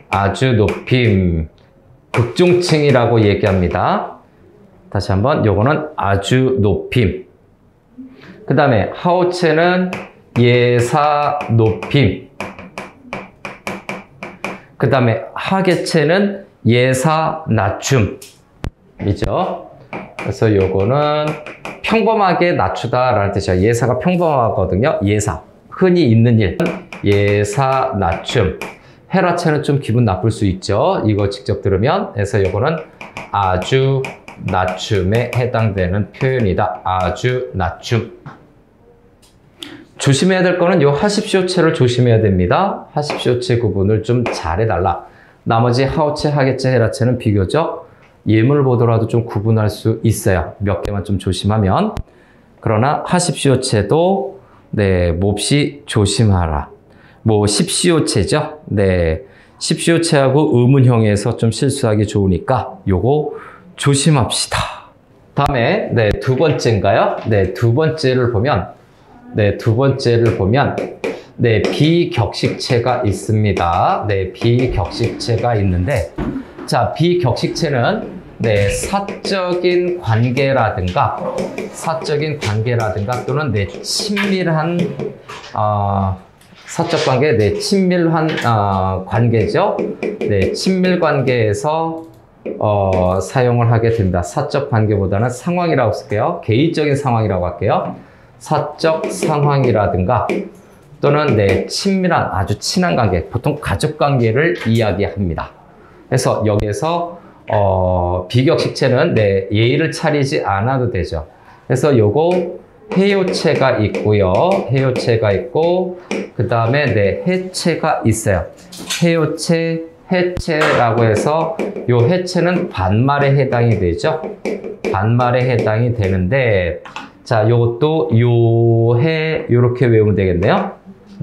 아주 높임. 극중층이라고 얘기합니다. 다시 한번 요거는 아주 높임. 그 다음에 하오체는 예사 높임. 그 다음에 하계체는 예사 낮춤이죠. 그래서 요거는 평범하게 낮추다라는 뜻이야. 예사가 평범하거든요. 예사. 흔히 있는 일. 예사 낮춤. 해라체는 좀 기분 나쁠 수 있죠. 이거 직접 들으면. 그래서 요거는 아주 낮춤에 해당되는 표현이다. 아주 낮춤. 조심해야 될 거는 요 하십시오체를 조심해야 됩니다. 하십시오체 구분을 좀 잘해달라. 나머지 하오체, 하게체, 해라체는 비교적 예문을 보더라도 좀 구분할 수 있어요. 몇 개만 좀 조심하면. 그러나 하십시오체도 네, 몹시 조심하라. 뭐 십시오체죠. 네, 십시오체하고 의문형에서 좀 실수하기 좋으니까 요거 조심합시다. 다음에 네, 두 번째인가요? 네, 두 번째를 보면 네, 비격식체가 있습니다. 네, 비격식체가 있는데, 자, 비격식체는 네, 사적인 관계라든가 또는 네, 친밀한 사적 관계, 네, 친밀한 관계죠. 네, 친밀 관계에서 사용을 하게 된다. 사적 관계보다는 상황이라고 쓸게요. 개인적인 상황이라고 할게요. 사적 상황이라든가 또는 네, 친밀한 아주 친한 관계, 보통 가족 관계를 이야기합니다. 그래서 여기에서 비격식체는 네, 예의를 차리지 않아도 되죠. 그래서 요거 해요체가 있고요. 해요체가 있고 그 다음에 네, 해체가 있어요. 해요체, 해체라고 해서 요 해체는 반말에 해당이 되죠. 반말에 해당이 되는데 자, 요것도 요해 요렇게 외우면 되겠네요.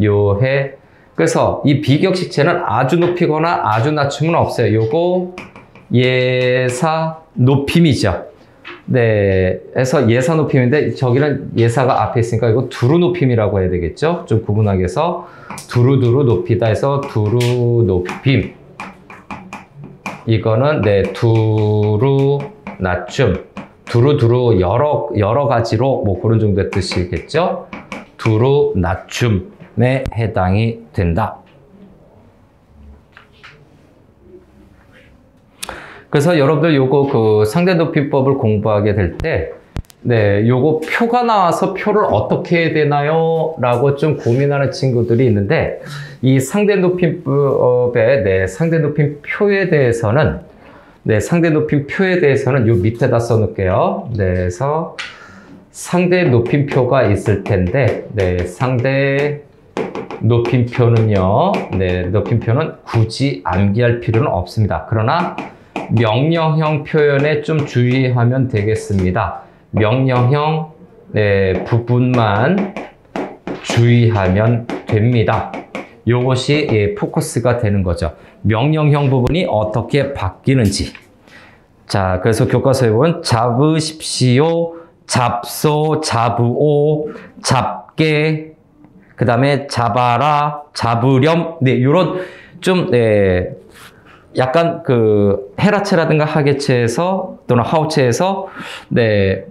요해. 그래서 이 비격식체는 아주 높이거나 아주 낮춤은 없어요. 요거 예사 높임이죠. 네, 그래서 예사 높임인데 저기는 예사가 앞에 있으니까 이거 두루 높임이라고 해야 되겠죠. 좀 구분하기 위해서 두루두루 높이다 해서 두루 높임. 이거는 네, 두루 낮춤. 두루두루 여러 가지로 뭐 그런 정도의 뜻이겠죠. 두루 낮춤에 해당이 된다. 그래서 여러분들 요거 그 상대 높임법을 공부하게 될 때 네, 요거 표가 나와서 표를 어떻게 해야 되나요? 라고 좀 고민하는 친구들이 있는데 이 상대 높임법의 네, 상대 높임표에 대해서는 네, 상대 높임표에 대해서는 요 밑에다 써놓을게요. 네, 그래서 상대 높임표가 있을 텐데, 네, 상대 높임표는요, 네, 높임표는 굳이 암기할 필요는 없습니다. 그러나 명령형 표현에 좀 주의하면 되겠습니다. 명령형 네, 부분만 주의하면 됩니다. 요것이 예, 포커스가 되는 거죠. 명령형 부분이 어떻게 바뀌는지. 자, 그래서 교과서에 보면 잡으십시오, 잡소, 잡으오, 잡게, 그 다음에 잡아라, 잡으렴. 네, 요런 좀 네, 약간 그 해라체라든가 하게체에서 또는 하오체에서 네,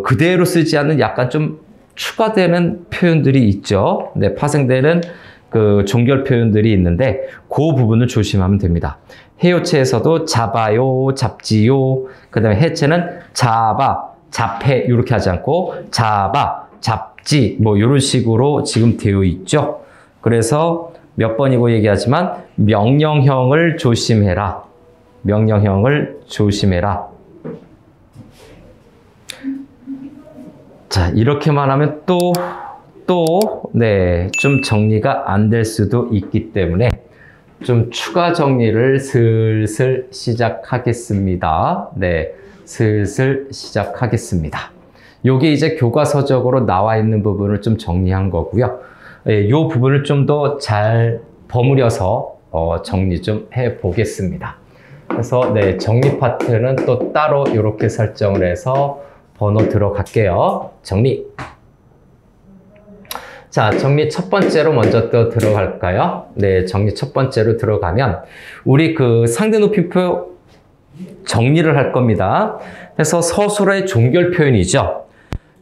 그대로 쓰지 않는 약간 좀 추가되는 표현들이 있죠. 네, 파생되는 그 종결 표현들이 있는데 그 부분을 조심하면 됩니다. 해요체에서도 잡아요, 잡지요. 그 다음에 해체는 잡아, 잡해 이렇게 하지 않고 잡아, 잡지 뭐 이런 식으로 지금 되어 있죠. 그래서 몇 번이고 얘기하지만 명령형을 조심해라. 명령형을 조심해라. 자, 이렇게만 하면 네, 좀 정리가 안 될 수도 있기 때문에 좀 추가 정리를 슬슬 시작하겠습니다. 네, 슬슬 시작하겠습니다. 요게 이제 교과서적으로 나와 있는 부분을 좀 정리한 거고요. 이 부분을 좀 더 잘 버무려서 정리 좀 해 보겠습니다. 그래서 네, 정리 파트는 또 따로 이렇게 설정을 해서 번호 들어갈게요. 정리. 자, 정리 첫 번째로 먼저 또 들어갈까요? 네, 정리 첫 번째로 들어가면 우리 그 상대 높임표 정리를 할 겁니다. 그래서 서술어의 종결 표현이죠.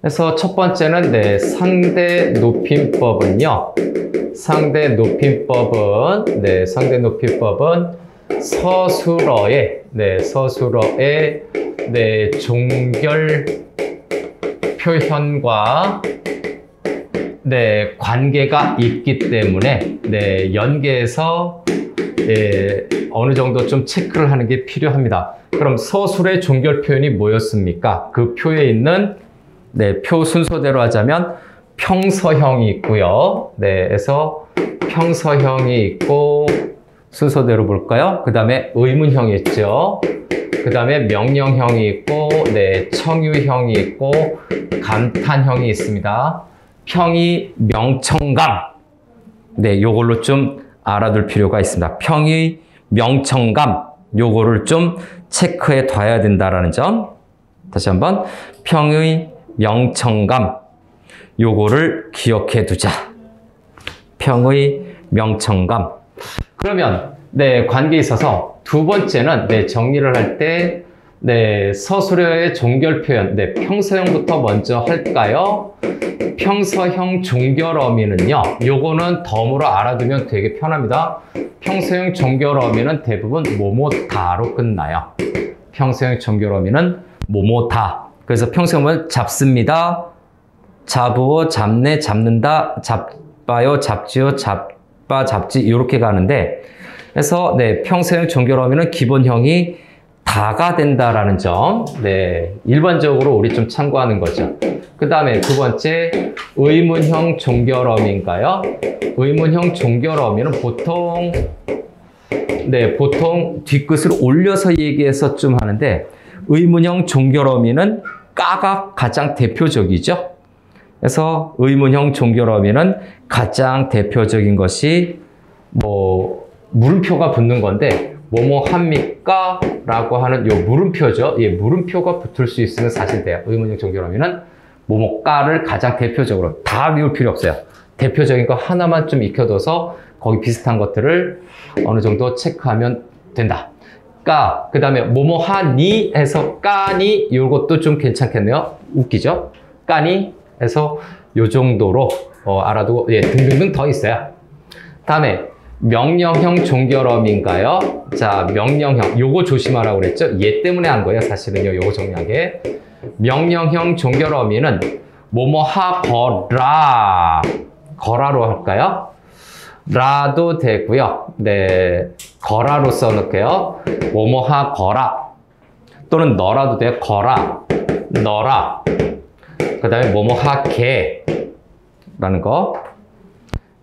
그래서 첫 번째는 네, 상대 높임법은요. 상대 높임법은 서술어의 네, 종결 표현과 네, 관계가 있기 때문에 네, 연계해서 네, 어느 정도 좀 체크를 하는 게 필요합니다. 그럼 서술의 종결 표현이 뭐였습니까? 그 표에 있는 네, 표 순서대로 하자면 평서형이 있고요. 네, 그래서 평서형이 있고 순서대로 볼까요? 그 다음에 의문형이 있죠. 그 다음에 명령형이 있고 네, 청유형이 있고 감탄형이 있습니다. 평의 명청감. 네, 요걸로 좀 알아둘 필요가 있습니다. 평의 명청감. 요거를 좀 체크해 둬야 된다라는 점. 다시 한번 평의 명청감. 요거를 기억해 두자. 평의 명청감. 그러면 네, 관계에 있어서 두 번째는 네, 정리를 할 때 네, 서술어의 종결 표현. 네, 평서형부터 먼저 할까요? 평서형 종결 어미는요. 요거는 덤으로 알아두면 되게 편합니다. 평서형 종결 어미는 대부분 뭐뭐다로 끝나요. 평서형 종결 어미는 뭐뭐다. 그래서 평서형은 잡습니다. 잡으어, 잡네, 잡는다, 잡아요, 잡지요, 잡아, 잡지 이렇게 가는데 그래서 네, 평서형 종결 어미는 기본형이 다가 된다라는 점. 네, 일반적으로 우리 좀 참고하는 거죠. 그 다음에 두 번째 의문형 종결 어미인가요? 의문형 종결 어미는 보통 네, 보통 뒤끝을 올려서 얘기해서 좀 하는데 의문형 종결 어미는 까가 가장 대표적이죠. 그래서 의문형 종결 어미는 가장 대표적인 것이 뭐 물음표가 붙는 건데 뭐뭐 합니까? 라고 하는 요 물음표죠. 예, 물음표가 붙을 수 있으면 사실 돼요. 의문형 종결 어미는 뭐뭐까를 가장 대표적으로 다 외울 필요 없어요. 대표적인 거 하나만 좀 익혀둬서 거기 비슷한 것들을 어느 정도 체크하면 된다. 까, 그 다음에 뭐뭐 하니 해서 까니 요것도 좀 괜찮겠네요. 웃기죠? 까니 해서 요 정도로 알아두고 예, 등등등 더 있어요. 다음에 명령형 종결어미인가요? 자, 명령형 요거 조심하라고 그랬죠? 얘 때문에 한 거예요. 사실은요. 요거 정리하게. 명령형 종결어미는 뭐뭐 하거라 거라로 할까요? 라도 되고요. 네, 거라로 써놓을게요. 뭐뭐 하거라 또는 너라도 돼요. 거라, 너라. 그 다음에 뭐뭐 하게 라는 거.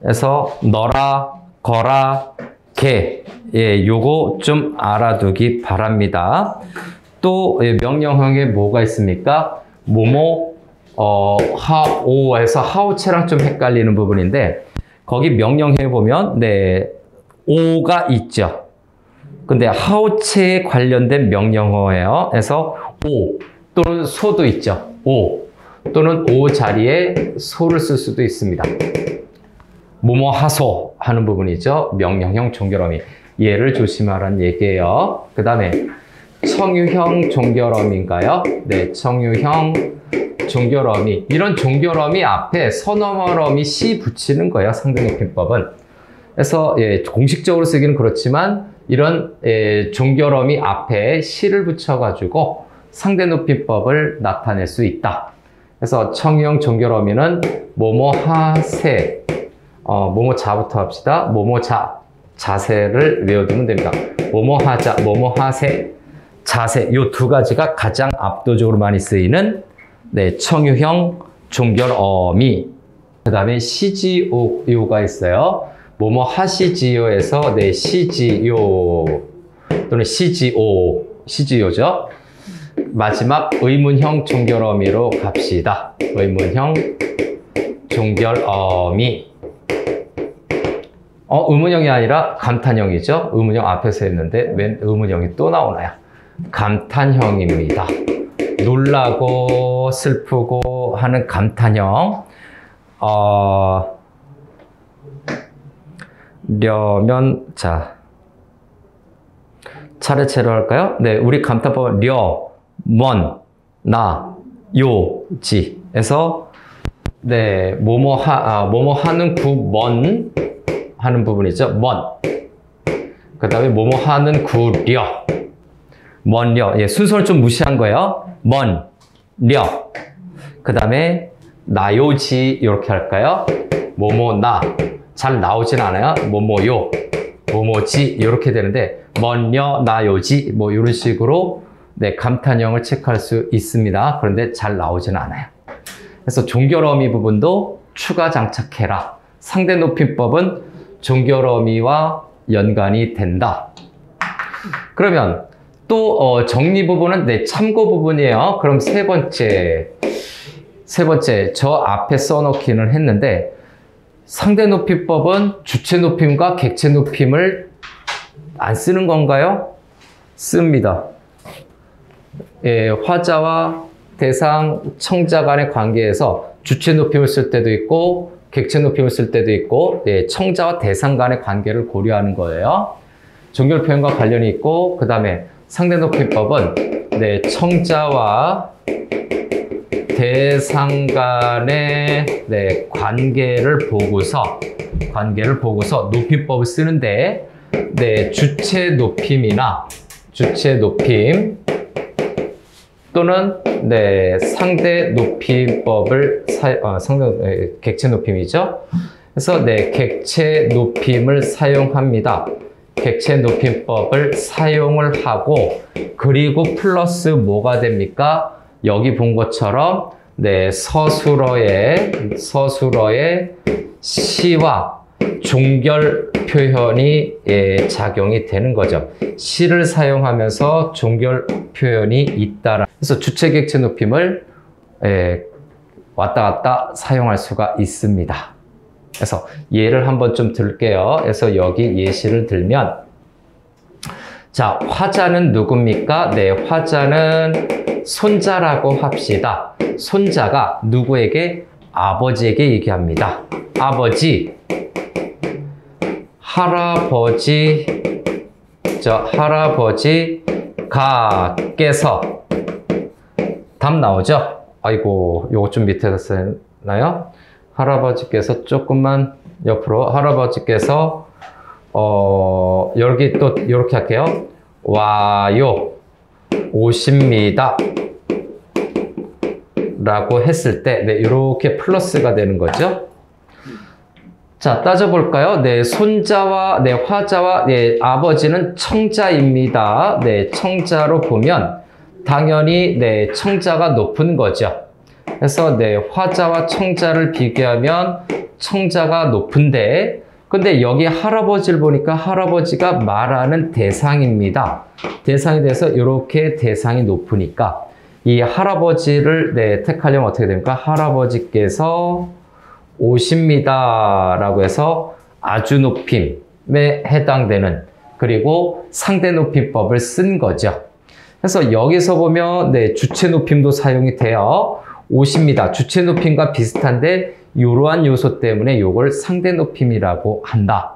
그래서 너라, 거라, 게. 예, 요거 좀 알아두기 바랍니다. 또 예, 명령형에 뭐가 있습니까? 뭐뭐 하오에서 하오체랑 좀 헷갈리는 부분인데 거기 명령형에 보면 네, 오가 있죠. 근데 하오체에 관련된 명령어예요. 그래서 오 또는 소도 있죠. 오 또는 오 자리에 소를 쓸 수도 있습니다. 뭐뭐 하소 하는 부분이죠. 명령형 종결어미. 얘를 조심하라는 얘기예요. 그 다음에 청유형 종결어미인가요? 네, 청유형 종결어미. 이런 종결어미 앞에 선어머러미 시 붙이는 거예요. 상대높임법은. 그래서 예, 공식적으로 쓰기는 그렇지만 이런 종결어미 앞에 시를 붙여가지고 상대높임법을 나타낼 수 있다. 그래서 청유형 종결어미는 뭐뭐 하세, 뭐뭐 자부터 합시다. 뭐뭐 자세를 외워두면 됩니다. 뭐뭐 하자, 뭐뭐 하세, 자세. 이 두 가지가 가장 압도적으로 많이 쓰이는 네, 청유형 종결어미. 그 다음에 시지요가 있어요. 뭐뭐 하시지요에서 네, 시지요 또는 시지오, 시지요죠. 마지막 의문형 종결어미로 갑시다. 의문형 종결어미. 의문형이 아니라 감탄형이죠. 의문형 앞에서 했는데 웬 의문형이 또 나오나요? 감탄형입니다. 놀라고 슬프고 하는 감탄형. 려면 자 차례차례로 할까요? 네, 우리 감탄법은 려, 먼, 나, 요, 지에서 네, 뭐뭐 하는 구먼 하는 부분이죠. 먼. 그 다음에 뭐뭐 하는 구려. 먼려. 예, 순서를 좀 무시한 거예요. 먼려. 그 다음에 나요지 이렇게 할까요? 뭐뭐나. 잘 나오진 않아요. 뭐뭐요. 뭐뭐지 이렇게 되는데 먼려 나요지 뭐 이런 식으로 네, 감탄형을 체크할 수 있습니다. 그런데 잘 나오지는 않아요. 그래서 종결어미 부분도 추가 장착해라. 상대 높임법은 종결어미와 연관이 된다. 그러면 또 정리 부분은 네, 참고 부분이에요. 그럼 세 번째 저 앞에 써놓기는 했는데 상대 높임법은 주체 높임과 객체 높임을 안 쓰는 건가요? 씁니다. 예, 화자와 대상, 청자 간의 관계에서 주체 높임을 쓸 때도 있고 객체 높임을 쓸 때도 있고 예, 청자와 대상 간의 관계를 고려하는 거예요. 종결 표현과 관련이 있고 그 다음에 상대 높임법은 네, 청자와 대상 간의 네, 관계를 보고서 높임법을 쓰는데 네, 주체 높임이나 주체 높임 또는 네, 상대 높임법을 객체 높임이죠. 그래서 네, 객체 높임을 사용합니다. 객체 높임법을 사용을 하고 그리고 플러스 뭐가 됩니까? 여기 본 것처럼 네, 서술어의 시와 종결 표현이 예, 작용이 되는 거죠. 시를 사용하면서 종결 표현이 있다라. 그래서 주체 객체 높임을 예, 왔다 갔다 사용할 수가 있습니다. 그래서 예를 한번 좀 들게요. 그래서 여기 예시를 들면 자, 화자는 누굽니까? 네, 화자는 손자라고 합시다. 손자가 누구에게? 아버지에게 얘기합니다. 아버지, 할아버지가께서 답 나오죠? 아이고, 요거 좀 밑에서 쓰나요? 할아버지께서 조금만 옆으로 할아버지께서 여기 또 이렇게 할게요. 와요, 오십니다 라고 했을 때 네, 이렇게 플러스가 되는 거죠. 자, 따져볼까요? 네, 손자와 네, 화자와 네, 아버지는 청자입니다. 네, 청자로 보면 당연히 네, 청자가 높은 거죠. 그래서 네, 화자와 청자를 비교하면 청자가 높은데 근데 여기 할아버지를 보니까 할아버지가 말하는 대상입니다. 대상에 대해서 이렇게 대상이 높으니까 이 할아버지를 네, 택하려면 어떻게 됩니까? 할아버지께서 오십니다 라고 해서 아주 높임에 해당되는 그리고 상대 높임법을 쓴 거죠. 그래서 여기서 보면 네, 주체 높임도 사용이 돼요. 오십니다. 주체 높임과 비슷한데 이러한 요소 때문에 이걸 상대 높임이라고 한다.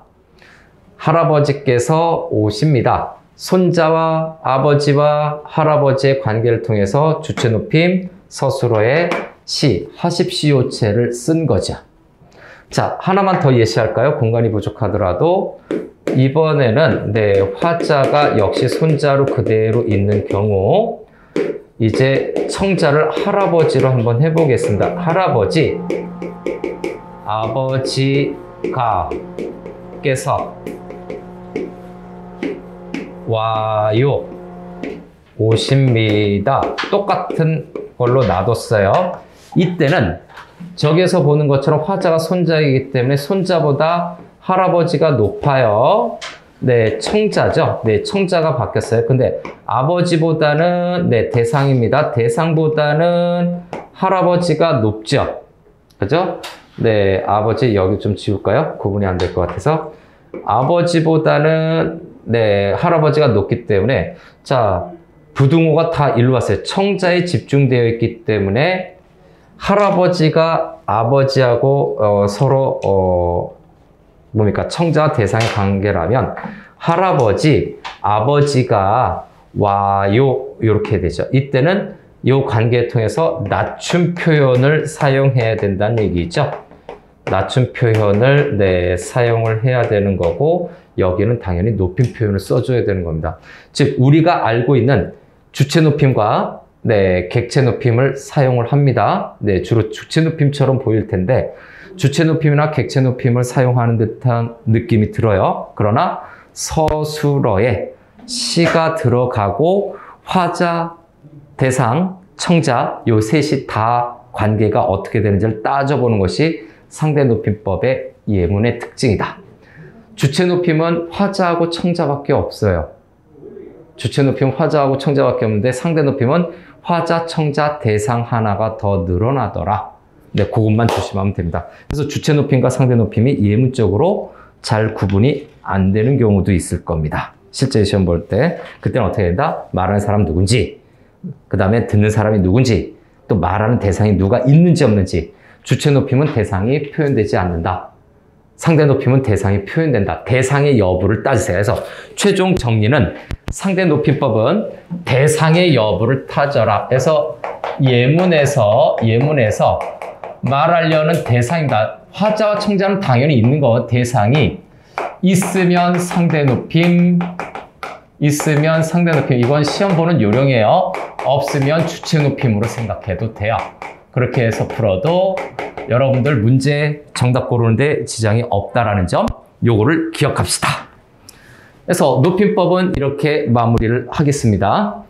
할아버지께서 오십니다. 손자와 아버지와 할아버지의 관계를 통해서 주체 높임, 서술어의 시, 하십시오체를 쓴 거죠. 자, 하나만 더 예시할까요? 공간이 부족하더라도 이번에는 네, 화자가 역시 손자로 그대로 있는 경우 이제 청자를 할아버지로 한번 해보겠습니다. 할아버지, 아버지가께서 와요, 오십니다. 똑같은 걸로 놔뒀어요. 이때는 저기에서 보는 것처럼 화자가 손자이기 때문에 손자보다 할아버지가 높아요. 네, 청자죠. 네, 청자가 바뀌었어요. 근데 아버지보다는 네, 대상입니다. 대상보다는 할아버지가 높죠. 그죠? 네, 아버지 여기 좀 지울까요? 구분이 안 될 것 같아서. 아버지보다는 네, 할아버지가 높기 때문에 자, 부등호가 다 일로 왔어요. 청자에 집중되어 있기 때문에 할아버지가 아버지하고 서로 뭡니까? 청자와 대상의 관계라면 할아버지, 아버지가 와요 이렇게 되죠. 이때는 이 관계를 통해서 낮춤 표현을 사용해야 된다는 얘기죠. 낮춤 표현을 사용을 해야 되는 거고, 여기는 당연히 높임 표현을 써줘야 되는 겁니다. 즉 우리가 알고 있는 주체 높임과 객체 높임을 사용을 합니다. 주로 주체 높임처럼 보일 텐데 주체 높임이나 객체 높임을 사용하는 듯한 느낌이 들어요. 그러나 서술어에 시가 들어가고 화자, 대상, 청자 요 셋이 다 관계가 어떻게 되는지를 따져보는 것이 상대 높임법의 예문의 특징이다. 주체 높임은 화자하고 청자밖에 없어요. 주체 높임은 화자하고 청자밖에 없는데 상대 높임은 화자, 청자, 대상 하나가 더 늘어나더라. 그것만 조심하면 됩니다. 그래서 주체 높임과 상대 높임이 예문적으로 잘 구분이 안 되는 경우도 있을 겁니다. 실제 시험 볼 때 그때는 어떻게 된다? 말하는 사람 누군지, 그 다음에 듣는 사람이 누군지, 또 말하는 대상이 누가 있는지 없는지. 주체 높임은 대상이 표현되지 않는다. 상대 높임은 대상이 표현된다. 대상의 여부를 따지세요. 그래서 최종 정리는 상대 높임법은 대상의 여부를 따져라. 그래서 예문에서 말하려는 대상이다. 화자와 청자는 당연히 있는 거. 대상이 있으면 상대 높임, 이건 시험 보는 요령이에요. 없으면 주체 높임으로 생각해도 돼요. 그렇게 해서 풀어도 여러분들 문제 정답 고르는데 지장이 없다라는 점, 요거를 기억합시다. 그래서 높임법은 이렇게 마무리를 하겠습니다.